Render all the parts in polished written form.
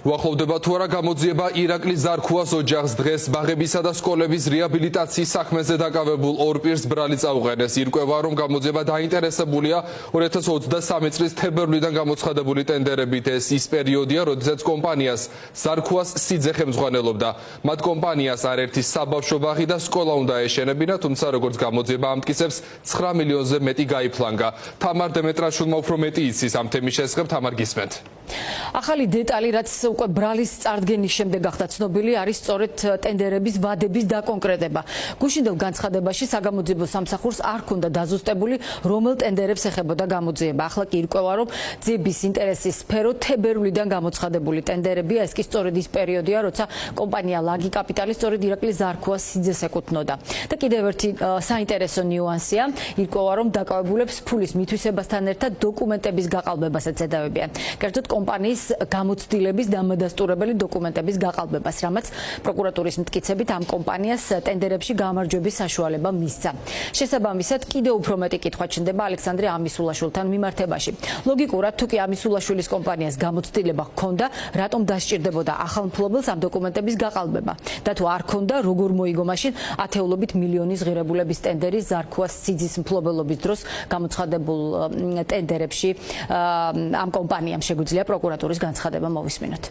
უახლოვდება თუ არა გამოძიება ირაკლის ზარქუას ოჯახს დღეს ბაღებისა და სკოლების რეაბილიტაციის საქმეზე დაკავებულ ორ პირს ბრალი წაუყენეს. ირკვევა, რომ გამოძიება დაინტერესებულია 2023 წლის თებერვლიდან გამოცხადებული ტენდერებით. ეს ის პერიოდია, როდესაც კომპანიას ზარქუას სიძე ხელმძღვანელობდა. მათ კომპანიას არერთი საბავშვო ბაღი და სკოლა უნდა ეშენებინა, თუმცა როგორც გამოძიება ამტკიცებს, 9 მილიონზე მეტი გაიფლანგა. თამარ დემეტრაშვილმა უფრო მეტი იცის ამ თემის შესახებ. თამარ, გისმენთ. ახალი დეტალი, რაც უკვე ბრალის წარდგენის შემდეგ გახდა ცნობილი, არის სწორედ ტენდერების ვადების დაკონკრეტება. გუშინდელ განცხადებაში საგამოძიებო სამსახურს არ ჰქონდა დაზუსტებული, რომელ ტენდერებს ეხებოდა გამოძიება. ახლა კი ირკვევა, რომ ძიების ინტერესის სფერო თებერვლიდან გამოცხადებული ტენდერებია. ეს კი სწორედ ის პერიოდია, როცა კომპანია ლაგი კაპიტალი სწორედ ირაკლის ზარქუას სიძეს ეკუთვნოდა. და კიდევ ერთი საინტერესო ნიუანსია, ირკვევა, რომ დაკავებულებს ფულის მითვისებასთან ერთად დოკუმენტების გაყალბებასაც ედავებიან. კერძოდ კომპანიის გამოცდილების დამადასტურებელი დოკუმენტების გაყალბებას, რამაც პროკურატურის მტკიცებით ამ კომპანიას ტენდერებში გამარჯვების საშუალება მისცა. შესაბამისად, კიდევ უფრო მეტი კითხვა ჩნდება ალექსანდრე ამისულაშვილთან მიმართებაში. ლოგიკურად, თუ კი ამისულაშვილის კომპანიას გამოცდილება ჰქონდა, რატომ დასჭირდებოდა ახალ მფლობელს ამ დოკუმენტების გაყალბება? და თუ არ ჰქონდა, როგორ მოიგო მაშინ ათეულობით მილიონის ღირებულების ტენდერი ზარქუას სიძის მფლობელობის დროს გამოცხადებულ ტენდერებში ამ კომპანიამ შეგვიძლია პროკურატურის განცხადება მოვისმინოთ.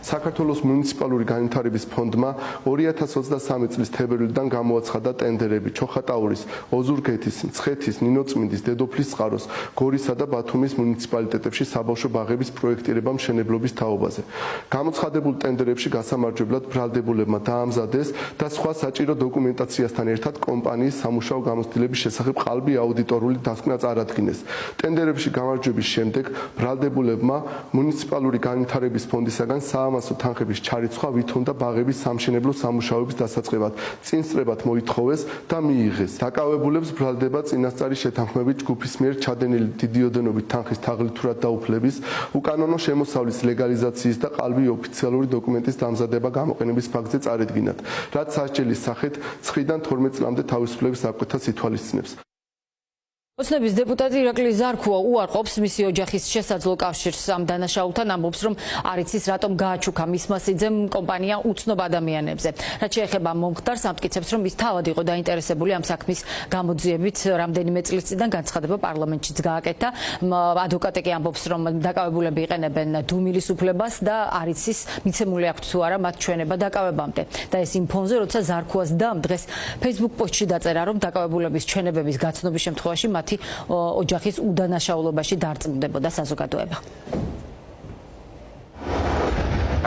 საქართველოს მუნიციპალური განვითარების ფონდმა 2023 წლის თებერვლიდან გამოაცხადა ტენდერები ჩოხატაურის, ოზურგეთის, მცხეთის, ნინოწმინდის, დედოფლის წყაროს, გორისა და ბათუმის მუნიციპალიტეტებში საბავშვო ბაღების პროექტირება მშენებლობის თაობაზე. გამოცხადებულ ტენდერებში გასამარჯვებლად ბრალდებულებმა დაამზადეს და სხვა საჭირო დოკუმენტაციასთან ერთად კომპანიის სამუშაო გამოცდილების შესახებ ყალბი აუდიტორული დასკვნაც არადგინეს. ტენდერებში გამარჯვების შემდეგ ბრალდებულებმა მუნიციპალური განვითარების ფონდისაგან თანხების ჩარიცხვა ვითონდა ბაღების სამშენებლო სამუშაოების დასაწყებად, წინსწრებად მოითხოვეს და მიიღეს. დაკავებულებს ბრალდება წინასწარი შეთანხმებით ჯგუფის მიერ ჩადენილი დიდი ოდენობით თანხის თაღლითურად დაუფლების, უკანონო შემოსავლის ლეგალიზაციის და ყალბი ოფიციალური დოკუმენტის დამზადება გამოყენების ფაქტზე წარედგინათ, რაც სასჯელის სახით 9-დან 12 წლამდე თავისუფლების აღკვეთას ითვალისწინებს. ოცნების დეპუტატი ირაკლის ზარქუა უარყოფს მისი ოჯახის შესაძლო კავშირს ამ დანაშაულთან, ამბობს, რომ არ იცის რატომ გააჩუქა მისმა სიძემ კომპანია უცნობ ადამიანებზე. რაც შეეხება მომხდარს, ამტკიცებს, რომ ის თავად იყო დაინტერესებული ამ საქმის გამოძიებით, რამდენიმე წლის წინ განცხადება პარლამენტშიც გააკეთა. ადვოკატი კი ამბობს, რომ დაკავებულები იყენებენ დუმილის უფლებას და არ იცის მიცემული აქვთ თუ არა მათ ჩვენება დაკავებამდე. და ეს იმ ფონზე, როცა ზარქუას დამ დღეს Facebook პოსტში დაწერა, რომ დაკავებულების ჩვენებების გაცნობის შემთხვევაში ოჯახის უდანაშაულობაში დარწმუნდებოდა საზოგადოება.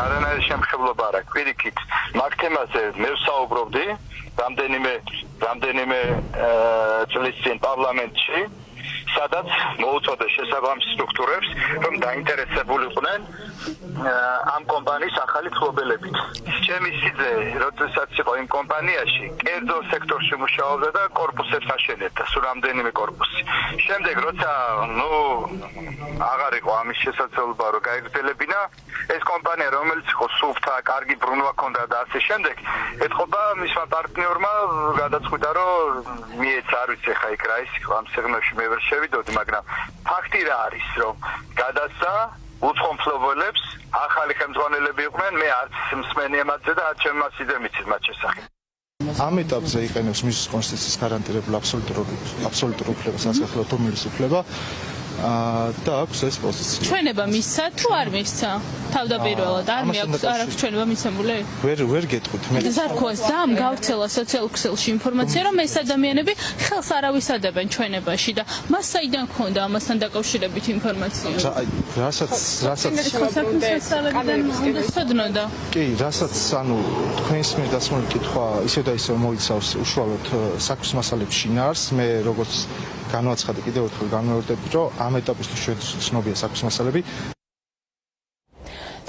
არანაირი შემხებლობა არ აქვს. პირიქით, მაგ თემაზე მე ვსაუბრობდი რამდენიმე წლის წინ პარლამენტში, სადაც მოუწოდა შესაბამის სტრუქტურებს, რომ დაინტერესებულიყვნენ ამ კომპანიის ახალი მფლობელებით. ჩემი სიძე, როდესაც იყო იმ კომპანიაში, კერძო სექტორში მუშაობდა და კორპუსებს აშენებდა, სულ რამდენიმე კორპუსი. შემდეგ, როცა აღარ იყო ამის შესაძლებლობა, რომ გაეგრძელებინა, ეს კომპანია, რომელიც იყო სუფთა, კარგი ბრუნვა ჰქონდა და ასე შემდეგ, ეთყობა მისმა პარტნიორმა გადაწყვიტა, რომ მიეცა, არ ვიცი ხა იქ რა ის იყო, ამ სიღრმეში მე ვერ შევიდოდი, მაგრამ ფაქტი რა არის, რომ გადასცა უცხო მფლობელებს ახალი ხელმძღვანელები იყვნენ, მე არც მსმენი ემატზე და არც ჩემმა სიძემ იცის მათ შესახებ. ამ ეტაპზე იყენებს მის კონსტიტუციის გარანტირებულ აბსოლუტურ უფლებას, სასახლე დუმილის უფლება და აქვს ეს პოზიცია. ჩვენება მისცა თუ არ მისცა? თავდაპირველად არ აქვს ჩვენება მიცემული? ვერ გეტყვით მე. ზარქუას დამ გავრცელა სოციალურ ქსელში ინფორმაცია, რომ ეს ადამიანები ხელს არავის ადებენ ჩვენებაში და მას საიდან ჰქონდა ამასთან დაკავშირებით ინფორმაცია? რასაც სოდნოდა. კი, რასაც ანუ თქვენს მიერ დასმული კითხვა ისე და ისე მოიცავს უშუალოდ საქმის მასალებს შინაარს, მე როგორც განვაცხადე კიდევ ერთხელ განმეორდები, რომ ამ ეტაპისთვის ჩვენ ცნობია საქმის მასალები.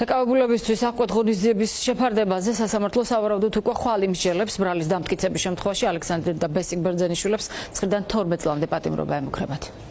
დაკავებულებისთვის აღკვეთ ღონისძიების შეფარდებაზე სასამართლო სავარაუდოდ უკვე ხვალ იმსჯელებს. ბრალის დამტკიცების შემთხვევაში ალექსანდრე და ბესიკ ბერძენიშვილებს 9-დან 12 წლამდე პატიმრობა ემუქრებათ.